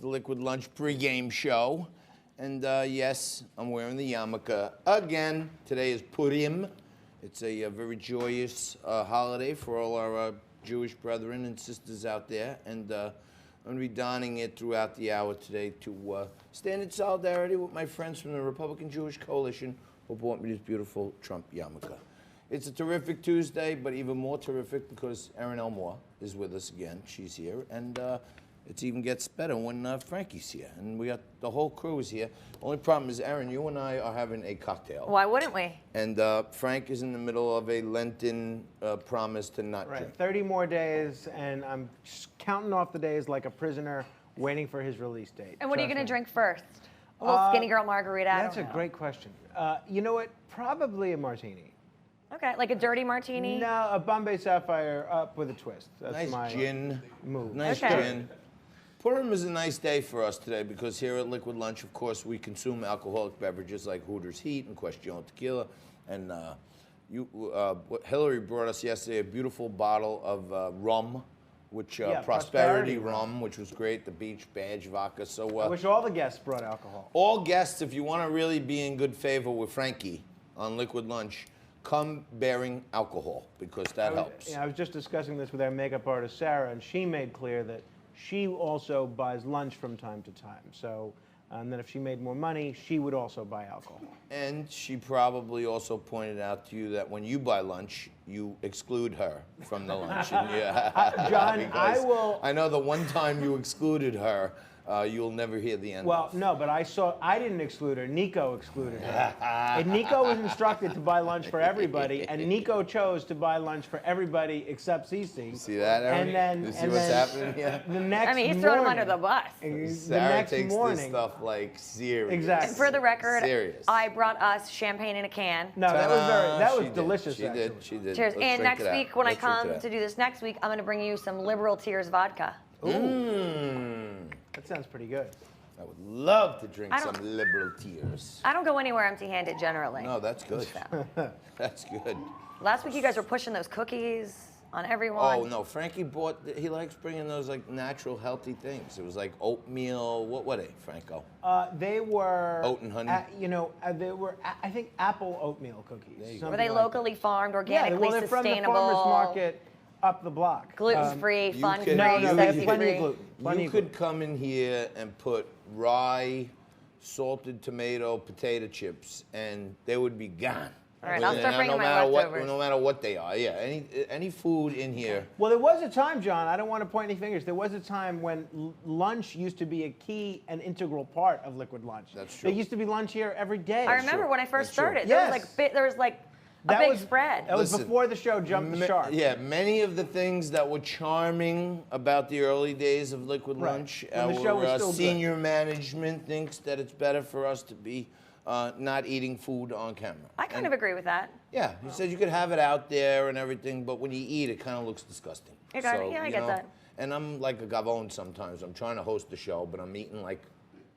the Liquid Lunch pregame show. And yes, I'm wearing the yarmulke again. Today is Purim. It's a very joyous holiday for all our Jewish brethren and sisters out there. And I'm going to be donning it throughout the hour today to stand in solidarity with my friends from the Republican Jewish Coalition who bought me this beautiful Trump yarmulke. It's a terrific Tuesday, but even more terrific because Erin Elmore is with us again. She's here. And it even gets better when Frankie's here. And we got the whole crew is here. Only problem is, Erin, you and I are having a cocktail. Why wouldn't we? And Frank is in the middle of a Lenten promise to not drink. 30 more days, and I'm just counting off the days like a prisoner waiting for his release date. And what are you going to drink first? A little skinny girl margarita? That's a great question. You know what? Probably a martini. Okay, like a dirty martini? No, a Bombay Sapphire up with a twist. That's Nice my gin. move. Nice Okay. gin. Purim is a nice day for us today because here at Liquid Lunch, of course, we consume alcoholic beverages like Hooters Heat and Question Tequila. And Hillary brought us yesterday a beautiful bottle of rum, which Prosperity rum, which was great. The Beach Badge vodka. So I wish all the guests brought alcohol. all guests, if you want to really be in good favor with Frankie on Liquid Lunch, come bearing alcohol because that helps. I was just discussing this with our makeup artist, Sarah, and she made clear that she also buys lunch from time to time. So, and then if she made more money, she would also buy alcohol. And she probably also pointed out to you that when you buy lunch, you exclude her from the lunch. And John, because I know the one time you excluded her, you'll never hear the end. Well, no, but I didn't exclude her. Nico excluded her. And Nico was instructed to buy lunch for everybody, and Nico chose to buy lunch for everybody except Cece. See that, Erin? And then, you see what's happening here? The next I mean, he's morning, throwing him under the bus. The Sarah next takes morning, this stuff like serious. Exactly. And for the record, Serious. I brought us champagne in a can. No, that was She did. delicious. She actually. did. She did. Cheers. Let's And drink next to that. week, when I Let's drink come that. to do this next week, I'm going to bring you some Liberal Tears vodka. That sounds pretty good. I would love to drink I don't- some Liberal Tears. I don't go anywhere empty-handed generally. No, that's good. So. That's good. Last week, you guys were pushing those cookies on everyone. Oh no, Frankie he likes bringing those like natural, healthy things. It was like oatmeal. What were they, Franco? They were Oat and honey? they were I think apple oatmeal cookies. There you go. Were something they like locally farmed, that. organically Yeah, well, they're from the sustainable, farmers market up the block. gluten-free, you fun-free, could- No, no, there's sexy plenty of free? gluten. Plenty You of could gluten. come in here and put rye, salted tomato, potato chips, and they would be gone. All right, I'll start And bringing no my matter leftovers. no matter what they are. Yeah, any food in here. Well, there was a time, John, I don't want to point any fingers, there was a time when lunch used to be a key and integral part of Liquid Lunch. That's true. There used to be lunch here every day. I remember true. when I first That's true. started. Yes. There was like a That big was- spread. That was Listen, before the show jumped the shark. Yeah, many of the things that were charming about the early days of Liquid Right. Lunch, When the show was our still good. senior management thinks that it's better for us to be not eating food on camera. I kind of agree with that. Yeah, he said you could have it out there and everything, but when you eat, it kind of looks disgusting. Yeah, I you get know, that. And I'm like a gavone sometimes. I'm trying to host the show, but I'm eating like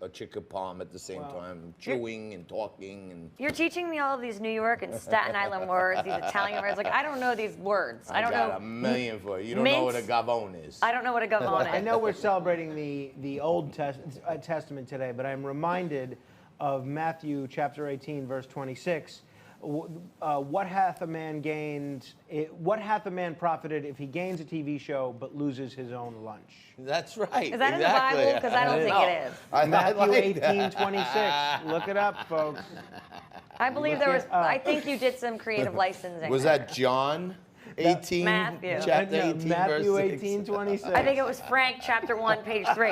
a chicken palm at the same time, chewing and talking and. You're teaching me all of these New York and Staten Island words, these Italian words. Like, I don't know these words. I don't got know. a million for you. You don't know what a Mince. gavone is. I don't know what a gavone I is. know we're celebrating the Old Testament today, but I'm reminded of Matthew chapter 18, verse 26. What hath a man gained? What hath a man profited if he gains a TV show but loses his own lunch? That's right. Is that exactly. in the Bible? Because I don't think No. it is. I Matthew like that. 18:26. Look it up, folks. I believe there was. I think you did some creative licensing. Was there. that John 18? Matthew. Chapter No, 18, Matthew verse 6? 18:26. I think it was Frank, chapter 1, page 3.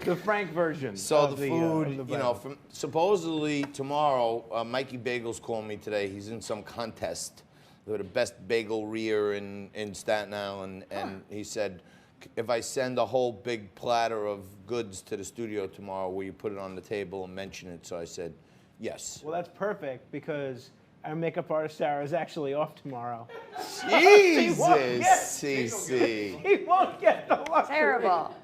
the Frank version. So of the of food, the you know, Bible. from supposedly tomorrow, Mikey Bagels called me today. He's in some contest. They're the best bagel rear in Staten Island, and he said, if I send a whole big platter of goods to the studio tomorrow, will you put it on the table and mention it? So I said, yes. Well, that's perfect because our makeup artist Sarah is actually off tomorrow. Jesus, get- CC. He won't get the luxury Terrible.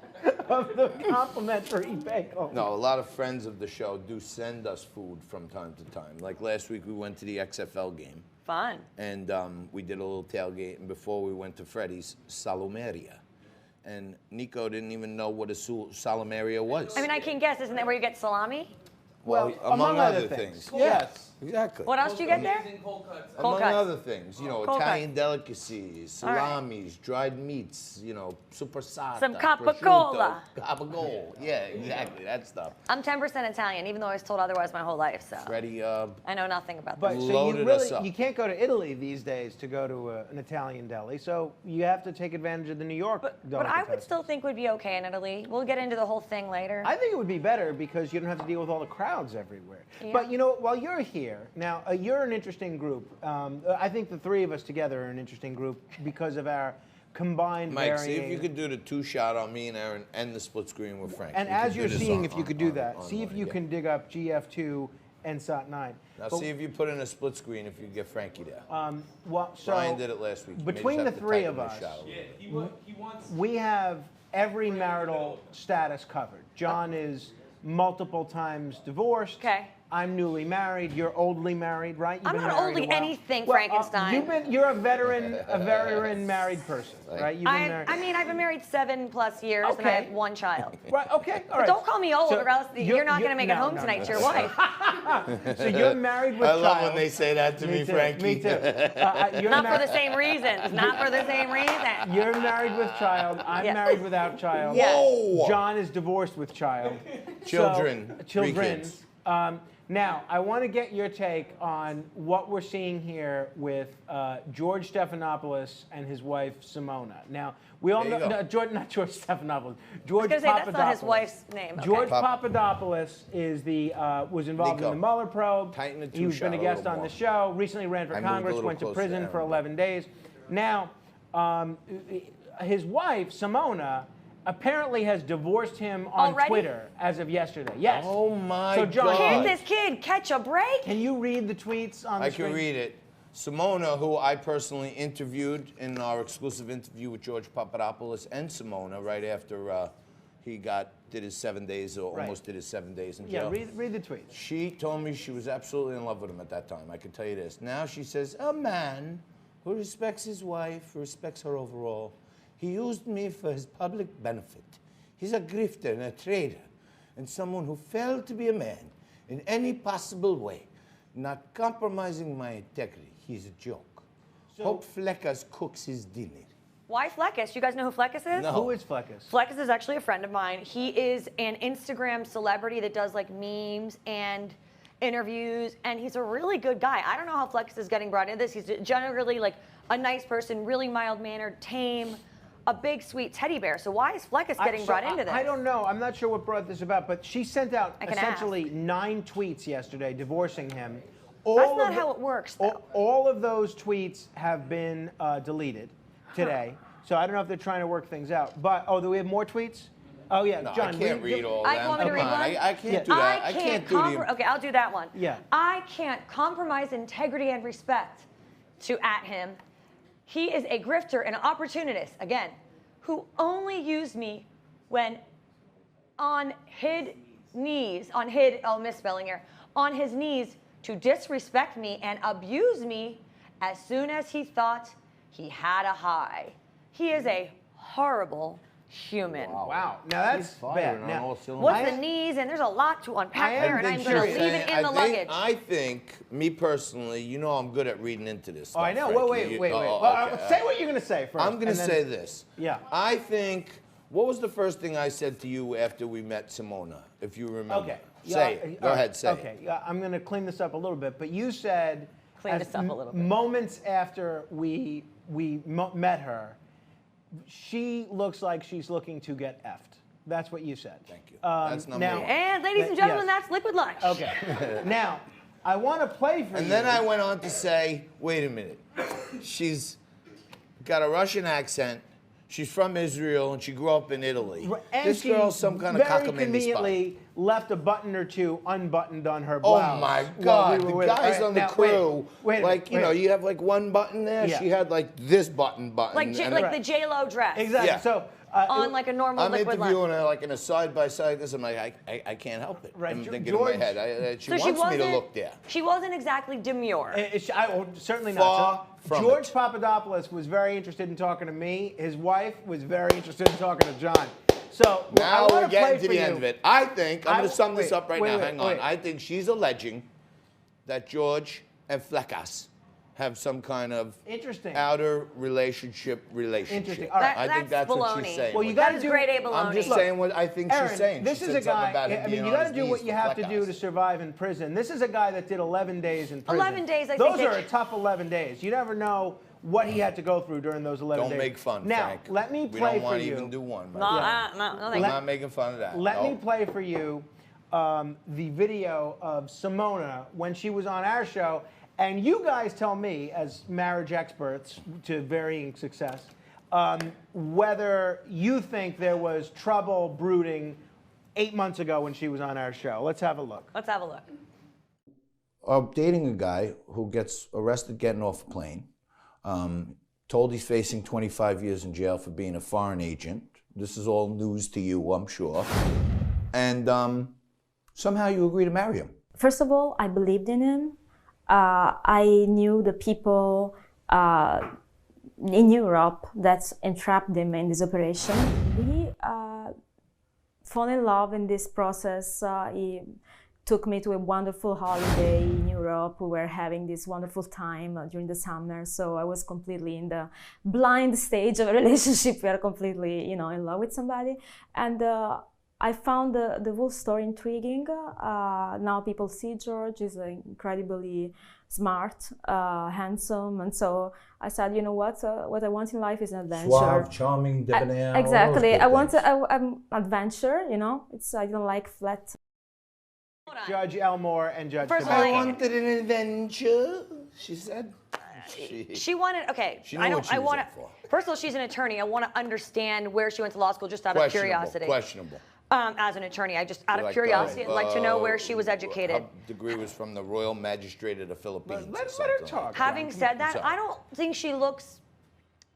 of the complimentary bagel. No, a lot of friends of the show do send us food from time to time. Like last week, we went to the XFL game, Fun. and we did a little tailgate. And before we went to Freddy's Salumeria, and Nico didn't even know what a Salameria was. I mean, I can guess. Isn't that where you get salami? well, among other things. Yes. Exactly. What else do you get there? Amazing cold cuts. Cold Among cuts. other things, Cold Italian delicacies, All right. salamis, dried meats, supersata, Some prosciutto, capicola. Capicola. Yeah, exactly, that stuff. I'm 10% Italian, even though I was told otherwise my whole life. So Freddie, I know nothing about But that. so Loaded you us up. you can't go to Italy these days to go to an Italian deli. So you have to take advantage of the New York. But I delicatessen. would still think would be okay in Italy. We'll get into the whole thing later. I think it would be better because you don't have to deal with all the crowds everywhere. Yeah. But while you're here now, you're an interesting group. I think the three of us together are an interesting group because of our combined Mike, varying. see if you could do the 2-shot on me and Aaron and the split screen with Frank. And We as could do you're this seeing, on- if you could on- do that, on see if one, you yeah. can dig up GF2 and SOT9. Now But, see if you put in a split screen if you get Frankie there. so Brian did it last week. You may just between the have to three tighten of the us, shot a little Yeah, bit. he wants. we have every marital status covered. John is multiple times divorced. Okay. I'm newly married. You're oldly married, right? You've I'm been not married a oldly while. anything, Well, Frankenstein. You're a veteran married person, right? You've been married. I mean, I've been married 7+ years and I Okay. have one child. Right. Okay. All right. Don't call me old, So or else you're not going to make it no, home no, tonight no. to your wife. So you're married with I child. love when they say that to me, too, Frankie. Me too. You're Not for mar- the same reasons. Not for the same reason. You're married with child. I'm Yeah. married without child. Yeah. Whoa! John is divorced with child. Children. So, 3 children. kids. Now, I want to get your take on what we're seeing here with George Stephanopoulos and his wife Simona. Now, we all There you know go. not George Stephanopoulos. I George was going to say, that's not his Papadopoulos. wife's name. Okay. George Pap- Papadopoulos is was involved Nico. in the Mueller probe. Tighten the He's been two-shot a a guest little on more. the show. Recently ran for I moved a Congress. little Went to closer prison to for Aaron. 11 days. Now, his wife Simona apparently has divorced him on Already? Twitter as of yesterday. Yes. Oh my So, John, God. Can't this kid catch a break? Can you read the tweets on the I screen? can read it. Simona, who I personally interviewed in our exclusive interview with George Papadopoulos and Simona right after he did his 7 days or Right. almost did his 7 days in Yeah, jail. read the tweets. She told me she was absolutely in love with him at that time. I can tell you this. Now she says, a man who respects his wife, respects her overall. He used me for his public benefit. He's a grifter and a traitor and someone who failed to be a man in any possible way, not compromising my integrity. He's a joke. Hope Fleckas cooks his dinner. Why Fleckus? You guys know who Fleckus is? No. Who is Fleckus? Fleckus is actually a friend of mine. He is an Instagram celebrity that does like memes and interviews, and he's a really good guy. I don't know how Fleckus is getting brought into this. He's generally like a nice person, really mild-mannered, tame, a big sweet teddy bear. So why is Fleckus getting brought into this? I don't know. I'm not sure what brought this about, but she sent out I can essentially 9 tweets yesterday divorcing him. That's All not of how it works, though. All of those tweets have been deleted today. So I don't know if they're trying to work things out. But, do we have more tweets? Oh, yeah. No, John, I can't read all I them. want me to Come read on, one? I can't Yeah. do that. I can't do the... Okay, I'll do that one. Yeah. I can't compromise integrity and respect to at him. He is a grifter and an opportunist, again, who only used me when on his knees, misspelling here, on his knees to disrespect me and abuse me as soon as he thought he had a high. He is a horrible human. Wow. Now that's He's firing bad. on Now, all cylinders. What's the knees? And there's a lot to unpack I am there, and I'm thinking going to she's leave it in the luggage. I think, me personally, I'm good at reading into this stuff. I know. Frankie. Wait. Oh, Well, okay. say what you're going to say first. I'm going to and then- say this. Yeah. I think, what was the first thing I said to you after we met Simona, if you remember? Okay. Say it. Go all ahead, right, say okay. it. I'm going to clean this up a little bit, but you said Clean this up a little bit. Moments after we met her, she looks like she's looking to get effed. That's what you said. Thank you. That's number now, one. And ladies and gentlemen, yes. that's Liquid Lunch. Okay. Now, I want to play for you. And then I went on to say, wait a minute. She's got a Russian accent. She's from Israel, and she grew up in Italy. And This she girl's some kind of very cockamamie spy. conveniently left a button or two unbuttoned on her Oh blouse. my while God! we were The with her. guys All on the now, crew, wait, like wait. you have like one button there. Yeah. She had like this button. Like, and like the J-Lo dress. Exactly. Yeah. So on like a normal I'm liquid interviewing lens. her like in a side by side. This, I'm like, I can't help it. Right, I'm thinking George- in my head, she So wants me to look there. She wasn't exactly demure. Certainly Far not. So from George it. Papadopoulos was very interested in talking to me. His wife was very interested in talking to John. So Now I wanna we're getting play to for the you. end of it. I think, I'm going to sum this wait, up right wait, now. wait, Hang on. wait. I think she's alleging that George and Fleckas have some kind of Interesting. outer relationship. Interesting. All right. I think that's what baloney. she's saying. Well, you That gotta is do- grade A baloney. I'm just saying what I think Aaron, she's saying. this She is said a something guy. about him I mean, being you on got to his do what knees you for have to do Fleckas. to survive in prison. This is a guy that did 11 days in prison. 11 days, I Those think are it- a tough 11 days. You never know what he had to go through during those 11 Don't days. make fun, now, Frank. let me We play don't for want to you. even do one. No, Right? no, I'm they- not making fun of that. Let me No. play for you the video of Simona when she was on our show. And you guys tell me, as marriage experts to varying success, whether you think there was trouble brooding 8 months ago when she was on our show. Let's have a look. Let's have a look. Dating a guy who gets arrested getting off a plane, told he's facing 25 years in jail for being a foreign agent. This is all news to you, I'm sure. And somehow you agree to marry him. First of all, I believed in him. I knew the people in Europe that entrapped him in this operation. We fall in love in this process. He took me to a wonderful holiday in Europe. We were having this wonderful time during the summer. So I was completely in the blind stage of a relationship. We are completely, in love with somebody. And I found the whole story intriguing. Now people see George is incredibly smart, handsome, and so I said, you know what I want in life is an adventure. Suave, charming, debonair. all those Exactly. good I want things. I'm adventure. I don't like flat. Judge Elmore and Judge First of Tabasco. all, I wanted an adventure, she said. She wanted. Okay, She knew what she I was want in for. First of all, she's an attorney. I want to understand where she went to law school, just out of curiosity. Questionable. As an attorney, out of Like, curiosity, I'd like to know where she was her educated. degree was from the Royal Magistrate of the Philippines. or Let her something talk. like Having said that, Sorry. I don't think she looks.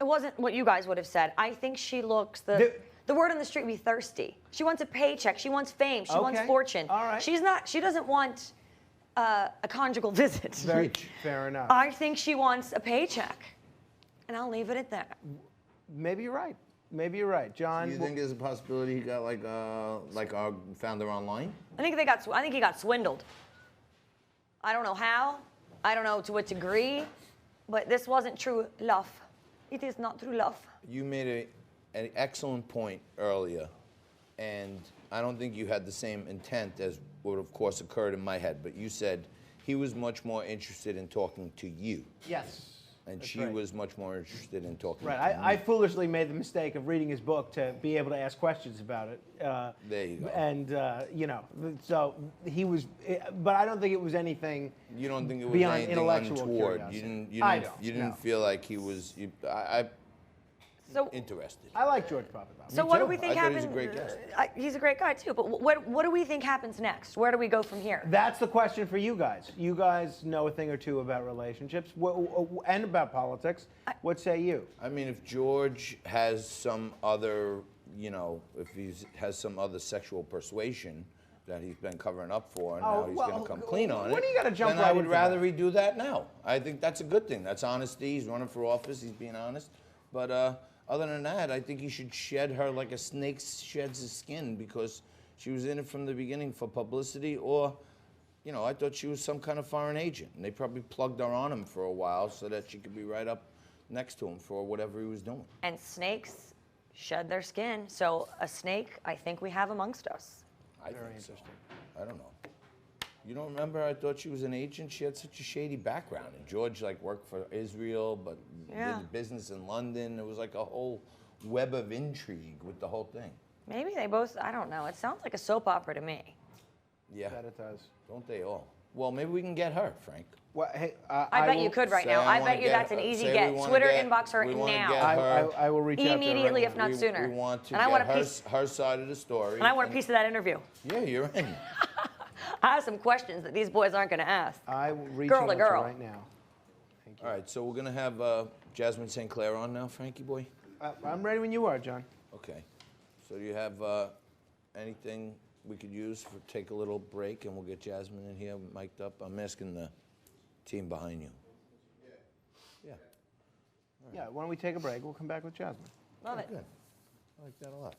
It wasn't what you guys would have said. I think she looks the word on the street would be thirsty. She wants a paycheck. She wants fame. She wants Okay. fortune. All right. She's not. She doesn't want a conjugal visit. Very fair enough. I think she wants a paycheck, and I'll leave it at that. Maybe you're right. Maybe you're right, John. You think there's a possibility he got like our founder online? I think he got swindled. I don't know how. I don't know to what degree, but this wasn't true love. It is not true love. You made an excellent point earlier, and I don't think you had the same intent as what, of course, occurred in my head. But you said he was much more interested in talking to you, Yes. and that's she right. was much more interested in talking Right. to me. I foolishly made the mistake of reading his book to be able to ask questions about it. There you go. And, so he was, but I don't think it was anything. You don't think it was beyond anything intellectual untoward? curiosity. You I didn't, don't, you didn't no. feel like he was. I So, interested. I like George Papadopoulos. so what do too. we think I thought happens? he's a great guest. He's a great guy too. But what do we think happens next? Where do we go from here? That's the question for you guys. You guys know a thing or two about relationships and about politics. What say you? I mean, if George has some other, if he has some other sexual persuasion that he's been covering up for, and now he's going to come clean on what it, do you gotta jump then I right would into rather that? he do that now. I think that's a good thing. That's honesty. He's running for office. He's being honest. But other than that, I think he should shed her like a snake sheds his skin, because she was in it from the beginning for publicity, or, I thought she was some kind of foreign agent, and they probably plugged her on him for a while so that she could be right up next to him for whatever he was doing. And snakes shed their skin. So a snake, I think we have amongst us. I think so. I don't know. You don't remember? I thought she was an agent. She had such a shady background. And George worked for Israel, but Yeah. did business in London. It was like a whole web of intrigue with the whole thing. Maybe they both. I don't know. It sounds like a soap opera to me. Yeah. That it does. Don't they all? Well, maybe we can get her, Frank. Well, hey, I bet you could right now. I bet you that's an easy get. Twitter inbox her now. I will reach out to her Immediately, right if now. not sooner. We want to And I want get a piece. her side of the story. And I want a piece of that interview. Yeah, you're in. I have some questions that these boys aren't going to ask. I will reach Girl out to to her girl. right now. All right, so we're going to have Jasmine St. Clair on now, Frankie boy. I'm ready when you are, John. Okay. So do you have anything we could use for take a little break and we'll get Jasmine in here mic'd up? I'm asking the team behind you. Yeah. Yeah, why don't we take a break? We'll come back with Jasmine. Love it. Good. I like that a lot.